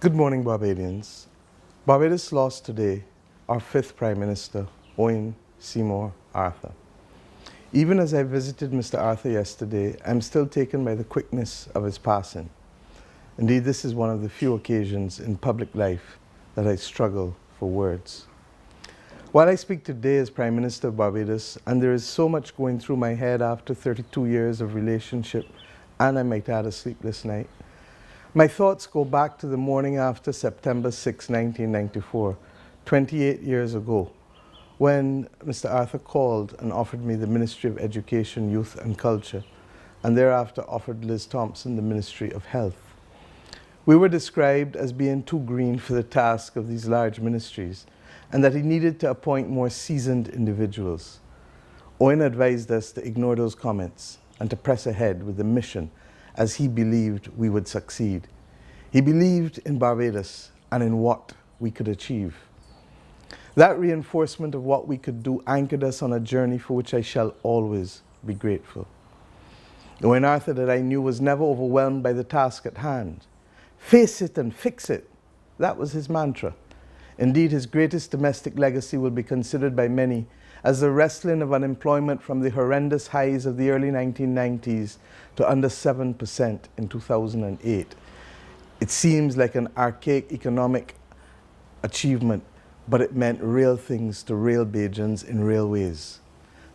Good morning, Barbadians. Barbados lost today our fifth Prime Minister, Owen Seymour Arthur. Even as I visited Mr. Arthur yesterday, I'm still taken by the quickness of his passing. Indeed, this is one of the few occasions in public life that I struggle for words. While I speak today as Prime Minister of Barbados, and there is so much going through my head after 32 years of relationship, and I might add a sleepless night, my thoughts go back to the morning after September 6, 1994, 28 years ago, when Mr. Arthur called and offered me the Ministry of Education, Youth and Culture, and thereafter offered Liz Thompson the Ministry of Health. We were described as being too green for the task of these large ministries, and that he needed to appoint more seasoned individuals. Owen advised us to ignore those comments and to press ahead with the mission, as he believed we would succeed. He believed in Barbados and in what we could achieve. That reinforcement of what we could do anchored us on a journey for which I shall always be grateful. Owen Arthur, that I knew, was never overwhelmed by the task at hand. Face it and fix it. That was his mantra. Indeed, his greatest domestic legacy will be considered by many as the wrestling of unemployment from the horrendous highs of the early 1990s to under 7% in 2008. It seems like an archaic economic achievement, but it meant real things to real Bajans in real ways.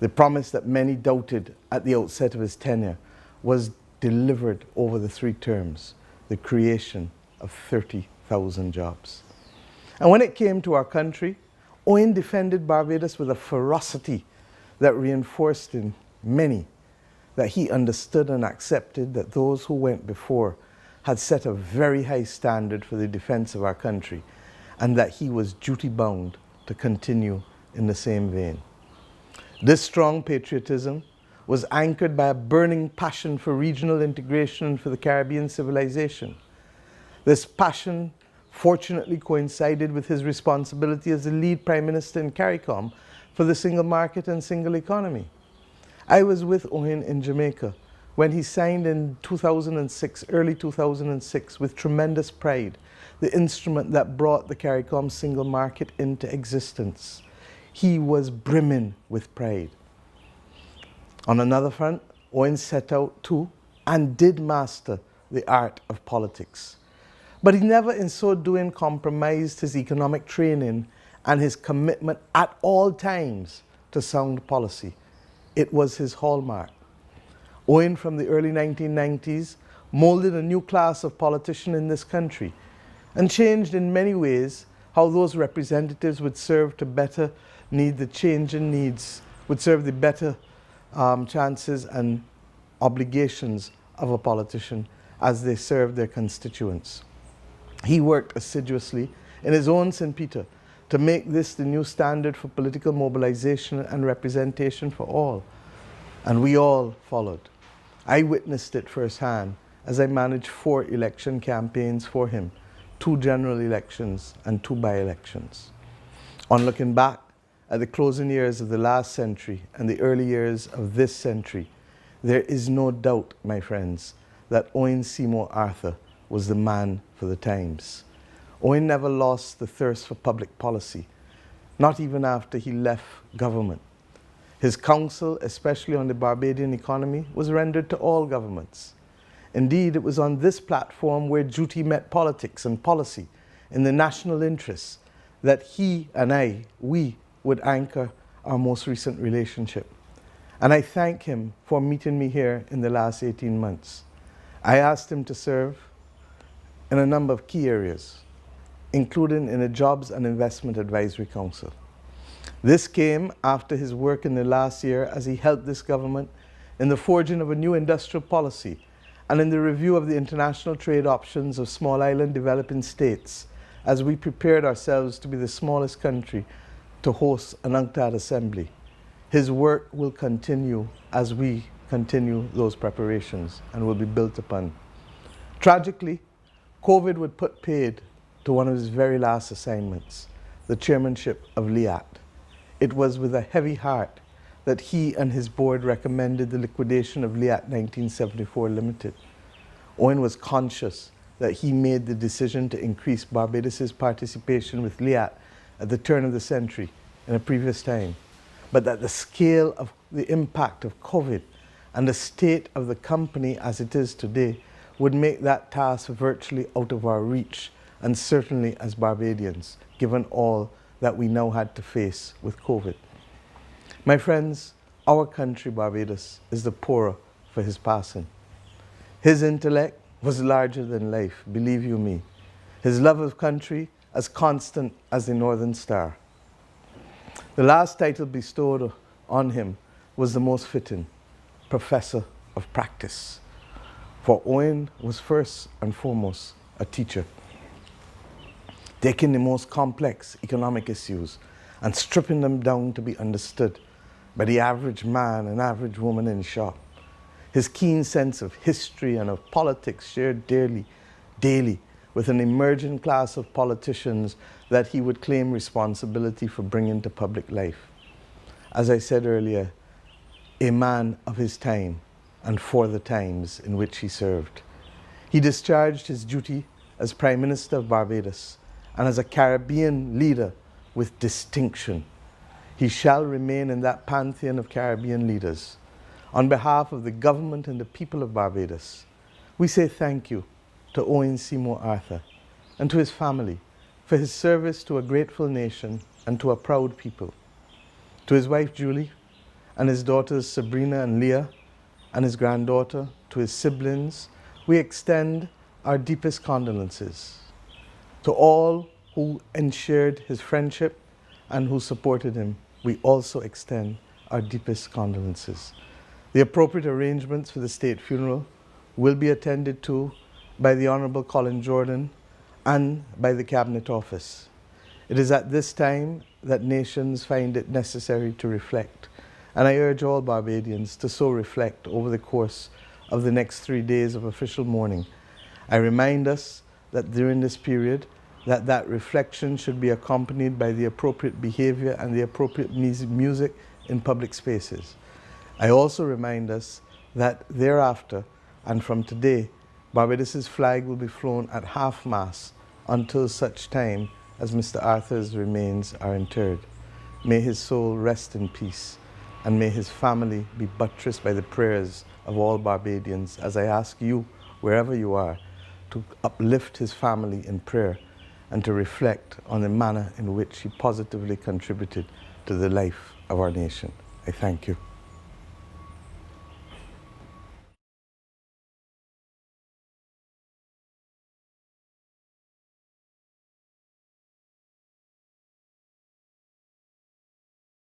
The promise that many doubted at the outset of his tenure was delivered over the 3 terms, the creation of 30,000 jobs. And when it came to our country, Owen defended Barbados with a ferocity that reinforced in many that he understood and accepted that those who went before had set a very high standard for the defense of our country, and that he was duty-bound to continue in the same vein. This strong patriotism was anchored by a burning passion for regional integration and for the Caribbean civilization. This passion fortunately coincided with his responsibility as the lead Prime Minister in CARICOM for the single market and single economy. I was with Owen in Jamaica when he signed in 2006, early 2006, with tremendous pride, the instrument that brought the CARICOM single market into existence. He was brimming with pride. On another front, Owen set out to and did master the art of politics. But he never in so doing compromised his economic training and his commitment at all times to sound policy. It was his hallmark. Owen, from the early 1990s, molded a new class of politician in this country and changed in many ways how those representatives would serve to better meet the changing needs, would serve the better chances and obligations of a politician as they serve their constituents. He worked assiduously in his own St. Peter to make this the new standard for political mobilization and representation for all. And we all followed. I witnessed it firsthand as I managed 4 election campaigns for him, 2 general elections and 2 by-elections. On looking back at the closing years of the last century and the early years of this century, there is no doubt, my friends, that Owen Seymour Arthur was the man for the times. Owen never lost the thirst for public policy, not even after he left government. His counsel, especially on the Barbadian economy, was rendered to all governments. Indeed, it was on this platform where duty met politics and policy in the national interests that he and we would anchor our most recent relationship. And I thank him for meeting me here in the last 18 months. I asked him to serve in a number of key areas, including in a Jobs and Investment Advisory Council. This came after his work in the last year as he helped this government in the forging of a new industrial policy and in the review of the international trade options of small island developing states as we prepared ourselves to be the smallest country to host an UNCTAD assembly. His work will continue as we continue those preparations and will be built upon. Tragically, COVID would put paid to one of his very last assignments, the chairmanship of LIAT. It was with a heavy heart that he and his board recommended the liquidation of LIAT 1974 Limited. Owen was conscious that he made the decision to increase Barbados' participation with LIAT at the turn of the century in a previous time, but that the scale of the impact of COVID and the state of the company as it is today would make that task virtually out of our reach, and certainly as Barbadians, given all that we now had to face with COVID. My friends, our country, Barbados, is the poorer for his passing. His intellect was larger than life, believe you me. His love of country as constant as the northern star. The last title bestowed on him was the most fitting, Professor of Practice. For Owen was first and foremost a teacher, taking the most complex economic issues and stripping them down to be understood by the average man and average woman in shop. His keen sense of history and of politics shared daily with an emerging class of politicians that he would claim responsibility for bringing to public life. As I said earlier, a man of his time and for the times in which he served. He discharged his duty as Prime Minister of Barbados and as a Caribbean leader with distinction. He shall remain in that pantheon of Caribbean leaders. On behalf of the government and the people of Barbados, we say thank you to Owen Seymour Arthur and to his family for his service to a grateful nation and to a proud people. To his wife Julie and his daughters Sabrina and Leah and his granddaughter, to his siblings, we extend our deepest condolences. To all who ensured his friendship and who supported him, we also extend our deepest condolences. The appropriate arrangements for the state funeral will be attended to by the Honourable Colin Jordan and by the Cabinet Office. It is at this time that nations find it necessary to reflect, and I urge all Barbadians to so reflect over the course of the next 3 days of official mourning. I remind us that during this period, that reflection should be accompanied by the appropriate behaviour and the appropriate music in public spaces. I also remind us that thereafter, and from today, Barbados' flag will be flown at half-mast until such time as Mr. Arthur's remains are interred. May his soul rest in peace, and may his family be buttressed by the prayers of all Barbadians, as I ask you, wherever you are, to uplift his family in prayer and to reflect on the manner in which he positively contributed to the life of our nation. I thank you.